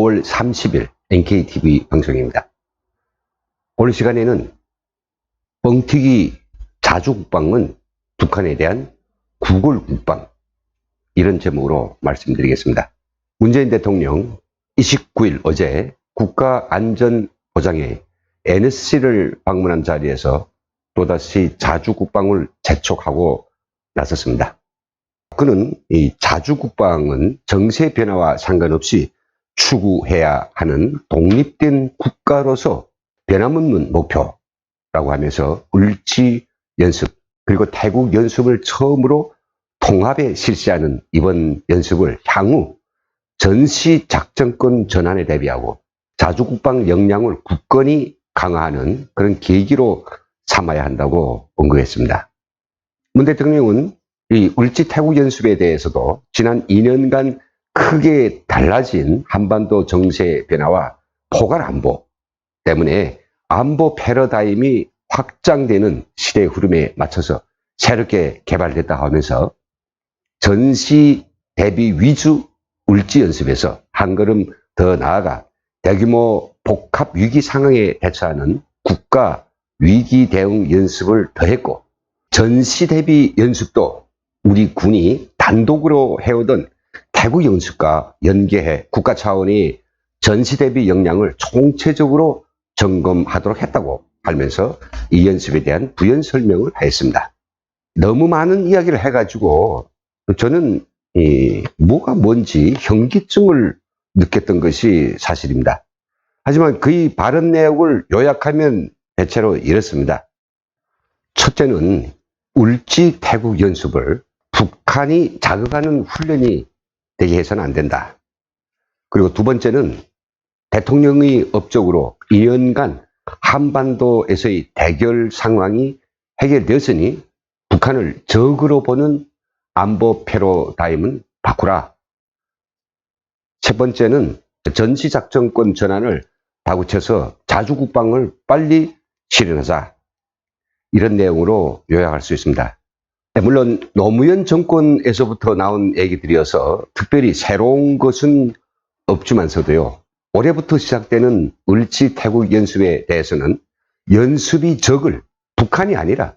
5월 30일 NKTV 방송입니다. 오늘 시간에는 뻥튀기 자주국방은 북한에 대한 구골국방, 이런 제목으로 말씀드리겠습니다. 문재인 대통령 29일 어제 국가안전보장회 NSC를 방문한 자리에서 또다시 자주국방을 재촉하고 나섰습니다. 그는 이 자주국방은 정세 변화와 상관없이 추구해야 하는 독립된 국가로서 변함없는 목표라고 하면서 을지 연습 그리고 태국 연습을 처음으로 통합에 실시하는 이번 연습을 향후 전시 작전권 전환에 대비하고 자주국방 역량을 굳건히 강화하는 그런 계기로 삼아야 한다고 언급했습니다. 문 대통령은 이 을지 태국 연습에 대해서도 지난 2년간 크게 달라진 한반도 정세 변화와 포괄 안보 때문에 안보 패러다임이 확장되는 시대 흐름에 맞춰서 새롭게 개발됐다 하면서 전시 대비 위주 을지 연습에서 한 걸음 더 나아가 대규모 복합 위기 상황에 대처하는 국가 위기 대응 연습을 더했고, 전시 대비 연습도 우리 군이 단독으로 해오던 태국 연습과 연계해 국가 차원의 전시 대비 역량을 총체적으로 점검하도록 했다고 하면서 이 연습에 대한 부연 설명을 했습니다. 너무 많은 이야기를 해가지고 저는 뭐가 뭔지 현기증을 느꼈던 것이 사실입니다. 하지만 그의 발언 내용을 요약하면 대체로 이렇습니다. 첫째는 을지 태국 연습을 북한이 자극하는 훈련이 되게 해서는 안 된다. 그리고 두 번째는 대통령의 업적으로 2년간 한반도에서의 대결 상황이 해결되었으니 북한을 적으로 보는 안보 패러다임은 바꾸라. 세 번째는 전시작전권 전환을 다구쳐서 자주국방을 빨리 실현하자. 이런 내용으로 요약할 수 있습니다. 물론 노무현 정권에서부터 나온 얘기들이어서 특별히 새로운 것은 없지만서도요, 올해부터 시작되는 을지 태국 연습에 대해서는 연습이 적을 북한이 아니라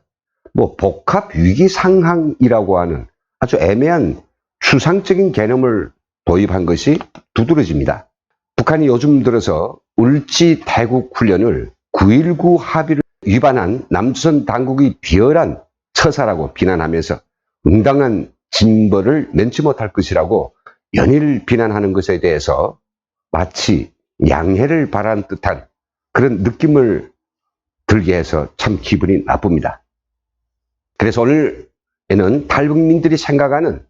복합 위기 상황이라고 하는 아주 애매한 추상적인 개념을 도입한 것이 두드러집니다. 북한이 요즘 들어서 을지 태국 훈련을 9.19 합의를 위반한 남조선 당국의 비열한 처사라고 비난하면서 응당한 징벌을 면치 못할 것이라고 연일 비난하는 것에 대해서 마치 양해를 바란 듯한 그런 느낌을 들게 해서 참 기분이 나쁩니다. 그래서 오늘에는 탈북민들이 생각하는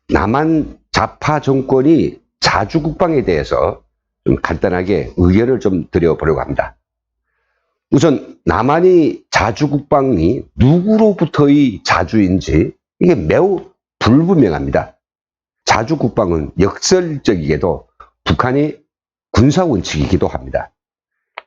남한 좌파 정권이 자주국방에 대해서 좀 간단하게 의견을 좀 드려보려고 합니다. 우선 남한이 자주국방이 누구로부터의 자주인지 이게 매우 불분명합니다. 자주국방은 역설적이게도 북한의 군사원칙이기도 합니다.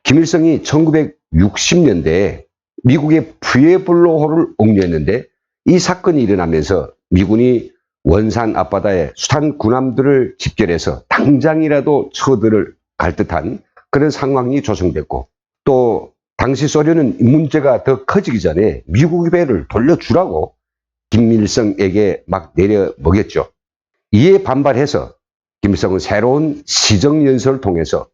김일성이 1960년대에 미국의 푸에블로호를 옥류했는데 이 사건이 일어나면서 미군이 원산 앞바다에 숱한 군함들을 집결해서 당장이라도 쳐들을 갈 듯한 그런 상황이 조성됐고, 또 당시 소련은 문제가 더 커지기 전에 미국의 배를 돌려주라고 김일성에게 막 내려먹였죠. 이에 반발해서 김일성은 새로운 시정연설을 통해서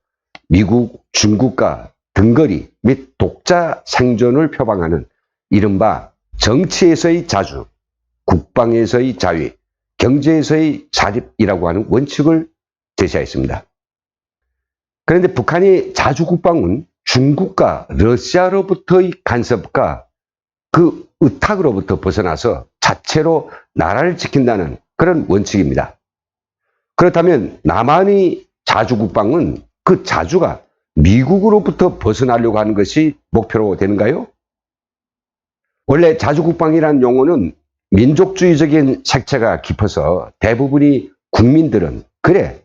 미국, 중국과 등거리 및 독자 생존을 표방하는 이른바 정치에서의 자주, 국방에서의 자위, 경제에서의 자립이라고 하는 원칙을 제시했습니다. 그런데 북한의 자주국방은 중국과 러시아로부터의 간섭과 그 의탁으로부터 벗어나서 자체로 나라를 지킨다는 그런 원칙입니다. 그렇다면 남한의 자주국방은 그 자주가 미국으로부터 벗어나려고 하는 것이 목표로 되는가요? 원래 자주국방이라는 용어는 민족주의적인 색채가 깊어서 대부분의 국민들은 그래,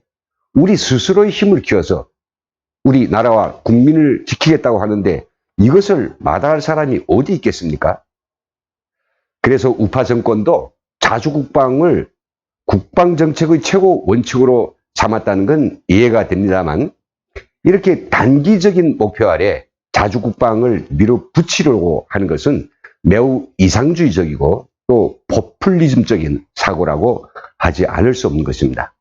우리 스스로의 힘을 키워서 우리 나라와 국민을 지키겠다고 하는데 이것을 마다할 사람이 어디 있겠습니까? 그래서 우파 정권도 자주국방을 국방정책의 최고 원칙으로 삼았다는 건 이해가 됩니다만, 이렇게 단기적인 목표 아래 자주국방을 밀어붙이려고 하는 것은 매우 이상주의적이고 또 포퓰리즘적인 사고라고 하지 않을 수 없는 것입니다.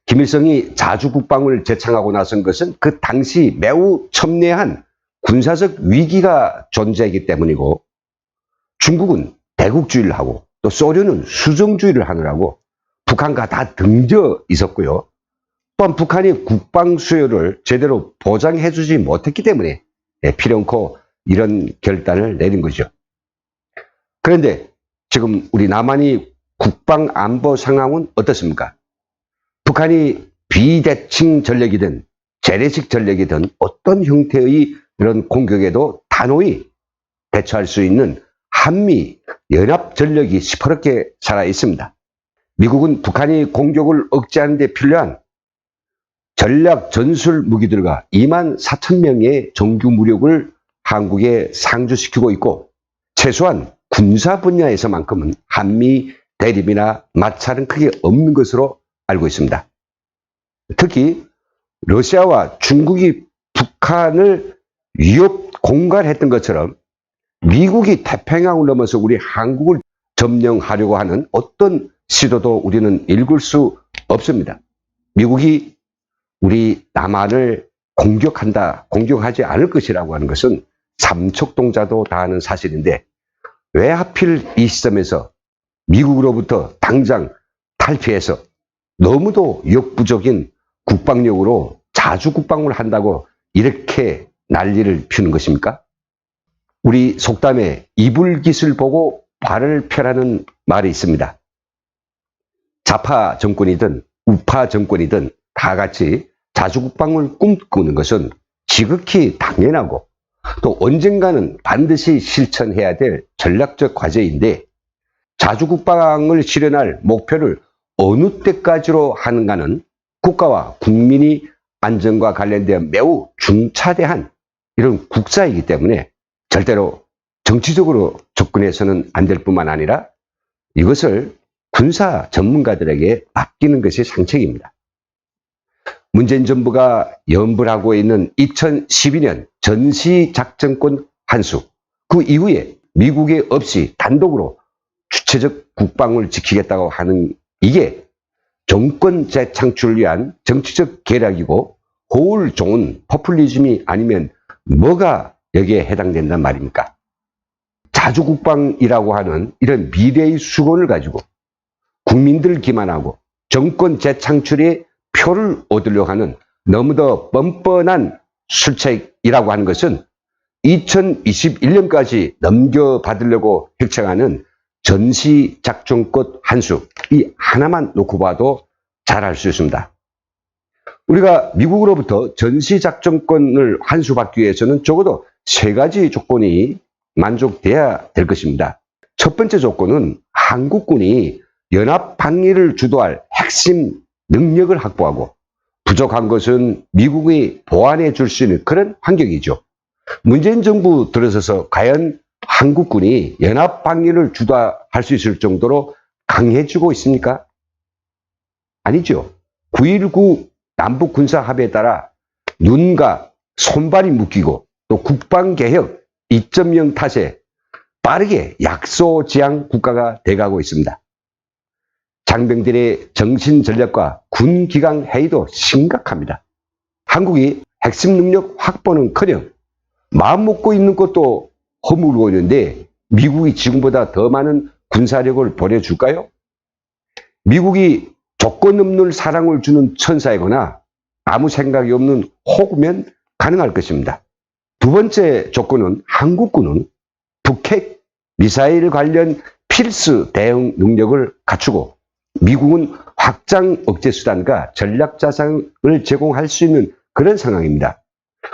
김일성이 자주국방을 제창하고 나선 것은 그 당시 매우 첨예한 군사적 위기가 존재하기 때문이고, 중국은 대국주의를 하고 또 소련은 수정주의를 하느라고 북한과 다 등져 있었고요. 또한 북한이 국방 수요를 제대로 보장해주지 못했기 때문에 필연코 이런 결단을 내린 거죠. 그런데 지금 우리 남한이 국방 안보 상황은 어떻습니까? 북한이 비대칭 전력이든 재래식 전력이든 어떤 형태의 이런 공격에도 단호히 대처할 수 있는 한미 연합 전력이 시퍼렇게 살아 있습니다. 미국은 북한이 공격을 억제하는 데 필요한 전략 전술 무기들과 24,000명의 정규 무력을 한국에 상주시키고 있고, 최소한 군사 분야에서만큼은 한미 대립이나 마찰은 크게 없는 것으로 알고 있습니다. 특히 러시아와 중국이 북한을 위협 공갈했던 것처럼 미국이 태평양을 넘어서 우리 한국을 점령하려고 하는 어떤 시도도 우리는 읽을 수 없습니다. 미국이 우리 남한을 공격하지 않을 것이라고 하는 것은 삼척동자도 다 아는 사실인데, 왜 하필 이 시점에서 미국으로부터 당장 탈피해서 너무도 역부족인 국방력으로 자주국방을 한다고 이렇게 난리를 피우는 것입니까? 우리 속담에 이불깃을 보고 발을 펴라는 말이 있습니다. 좌파 정권이든 우파 정권이든 다 같이 자주국방을 꿈꾸는 것은 지극히 당연하고 또 언젠가는 반드시 실천해야 될 전략적 과제인데, 자주국방을 실현할 목표를 어느 때까지로 하는가는 국가와 국민이 안전과 관련된 매우 중차대한 이런 국사이기 때문에 절대로 정치적으로 접근해서는 안 될 뿐만 아니라 이것을 군사 전문가들에게 맡기는 것이 상책입니다. 문재인 정부가 연불하고 있는 2012년 전시작전권 환수, 그 이후에 미국에 없이 단독으로 주체적 국방을 지키겠다고 하는 이게 정권 재창출을 위한 정치적 계략이고 호울 좋은 포퓰리즘이 아니면 뭐가 여기에 해당된단 말입니까? 자주국방이라고 하는 이런 미래의 수건을 가지고 국민들 기만하고 정권 재창출에 표를 얻으려고 하는 너무도 뻔뻔한 술책이라고 하는 것은 2021년까지 넘겨받으려고 획책하는 전시작전권 환수, 이 하나만 놓고 봐도 잘 알 수 있습니다. 우리가 미국으로부터 전시작전권을 환수받기 위해서는 적어도 3가지 조건이 만족돼야 될 것입니다. 첫 번째 조건은 한국군이 연합방위를 주도할 핵심 능력을 확보하고, 부족한 것은 미국이 보완해 줄 수 있는 그런 환경이죠. 문재인 정부 들어서서 과연 한국군이 연합방위를 주도할 수 있을 정도로 강해지고 있습니까? 아니죠. 9.19 남북군사합의에 따라 눈과 손발이 묶이고 또 국방개혁 2.0 탓에 빠르게 약소지향 국가가 돼가고 있습니다. 장병들의 정신전력과 군기강 해이도 심각합니다. 한국이 핵심 능력 확보는커녕 마음 먹고 있는 것도 허물고 있는데 미국이 지금보다 더 많은 군사력을 보내줄까요? 미국이 조건 없는 사랑을 주는 천사이거나 아무 생각이 없는 호구면 가능할 것입니다. 두 번째 조건은 한국군은 북핵 미사일 관련 필수 대응 능력을 갖추고 미국은 확장 억제 수단과 전략 자산을 제공할 수 있는 그런 상황입니다.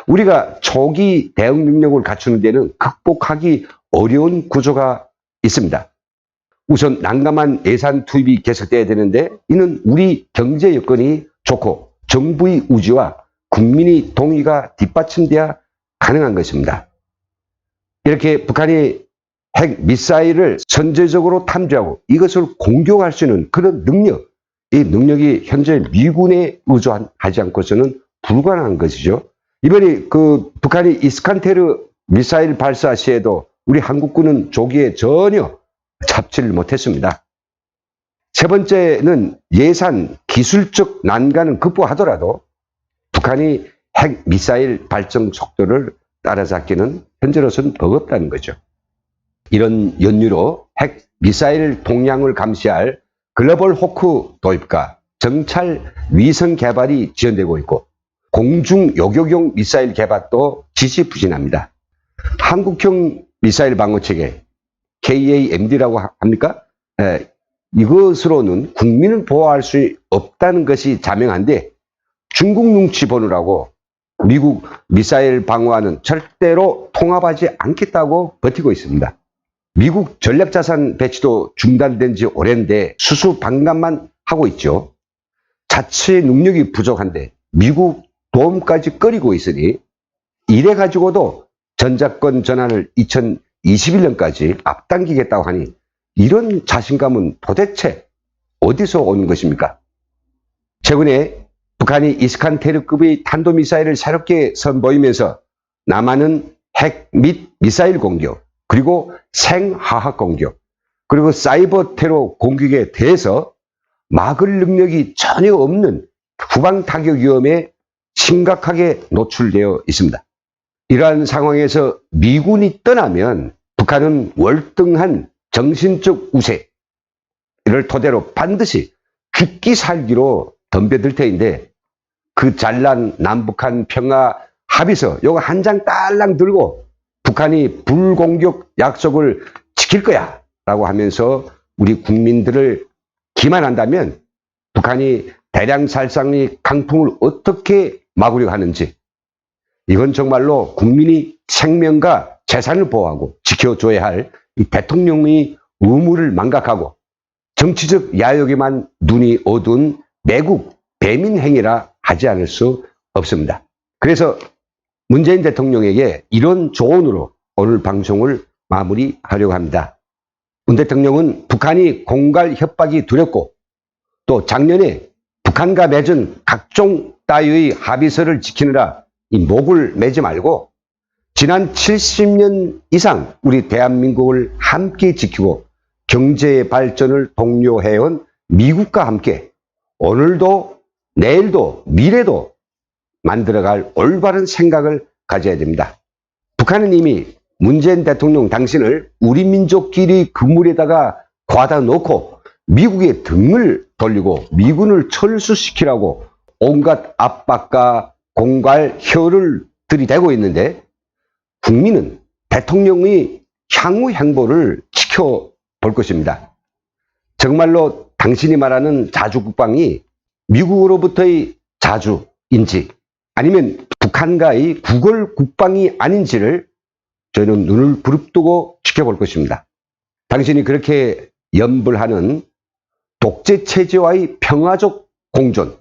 우리가 초기 대응 능력을 갖추는 데는 극복하기 어려운 구조가 있습니다. 우선 난감한 예산 투입이 계속돼야 되는데, 이는 우리 경제 여건이 좋고 정부의 우지와 국민의 동의가 뒷받침돼야 가능한 것입니다. 이렇게 북한이 핵 미사일을 선제적으로 탐지하고 이것을 공격할 수 있는 그런 능력, 이 능력이 현재 미군에 의존하지 않고서는 불가능한 것이죠. 이번에 그 북한이 이스칸테르 미사일 발사 시에도 우리 한국군은 조기에 전혀 잡지를 못했습니다. 세 번째는 예산, 기술적 난관은 극복하더라도 북한이 핵 미사일 발전 속도를 따라잡기는 현재로서는 버겁다는 거죠. 이런 연유로 핵 미사일 동향을 감시할 글로벌 호크 도입과 정찰 위성 개발이 지연되고 있고 공중 요격용 미사일 개발도 지지부진합니다. 한국형 미사일 방어체계 KAMD라고 합니까? 이것으로는 국민을 보호할 수 없다는 것이 자명한데 중국 눈치 보느라고 미국 미사일 방어와는 절대로 통합하지 않겠다고 버티고 있습니다. 미국 전략자산 배치도 중단된 지 오랜데 수수방관만 하고 있죠. 자체 능력이 부족한데 미국 도움까지 꺼리고 있으니 이래 가지고도 전작권 전환을 2021년까지 앞당기겠다고 하니 이런 자신감은 도대체 어디서 오는 것입니까? 최근에 북한이 이스칸테르급의 탄도미사일을 새롭게 선보이면서 남한은 핵 및 미사일 공격, 그리고 생화학 공격, 그리고 사이버 테러 공격에 대해서 막을 능력이 전혀 없는 후방 타격 위험에 심각하게 노출되어 있습니다. 이러한 상황에서 미군이 떠나면 북한은 월등한 정신적 우세를 토대로 반드시 죽기 살기로 덤벼들 터인데 그 잘난 남북한 평화 합의서 요거 한 장 딸랑 들고 북한이 불공격 약속을 지킬 거야 라고 하면서 우리 국민들을 기만한다면 북한이 대량 살상의 강풍을 어떻게 막으려 하는지 이건 정말로 국민이 생명과 재산을 보호하고 지켜줘야 할 이 대통령의 의무를 망각하고 정치적 야욕에만 눈이 어두운 매국 배민 행위라 하지 않을 수 없습니다. 그래서 문재인 대통령에게 이런 조언으로 오늘 방송을 마무리하려고 합니다. 문 대통령은 북한이 공갈 협박이 두렵고 또 작년에 북한과 맺은 각종 따위의 합의서를 지키느라 이 목을 매지 말고 지난 70년 이상 우리 대한민국을 함께 지키고 경제의 발전을 독려해온 미국과 함께 오늘도 내일도 미래도 만들어갈 올바른 생각을 가져야 됩니다. 북한은 이미 문재인 대통령 당신을 우리 민족끼리 그물에다가 과다 놓고 미국의 등을 돌리고 미군을 철수시키라고 온갖 압박과 공갈 혀를 들이대고 있는데 국민은 대통령의 향후 행보를 지켜볼 것입니다. 정말로 당신이 말하는 자주국방이 미국으로부터의 자주인지 아니면 북한과의 구걸 국방이 아닌지를 저희는 눈을 부릅뜨고 지켜볼 것입니다. 당신이 그렇게 염불하는 독재체제와의 평화적 공존인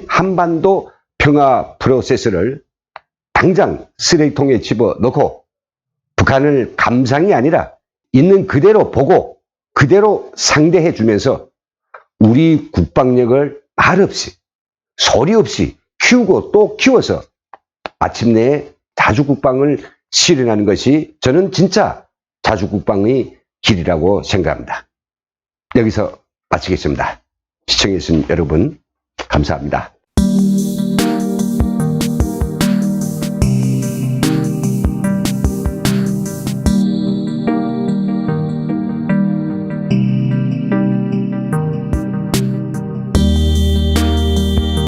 한반도 평화 프로세스를 당장 쓰레기통에 집어넣고 북한을 감상이 아니라 있는 그대로 보고 그대로 상대해 주면서 우리 국방력을 말없이 소리 없이 키우고 또 키워서 마침내 자주국방을 실현하는 것이 저는 진짜 자주국방의 길이라고 생각합니다. 여기서 마치겠습니다. 시청해주신 여러분 감사합니다.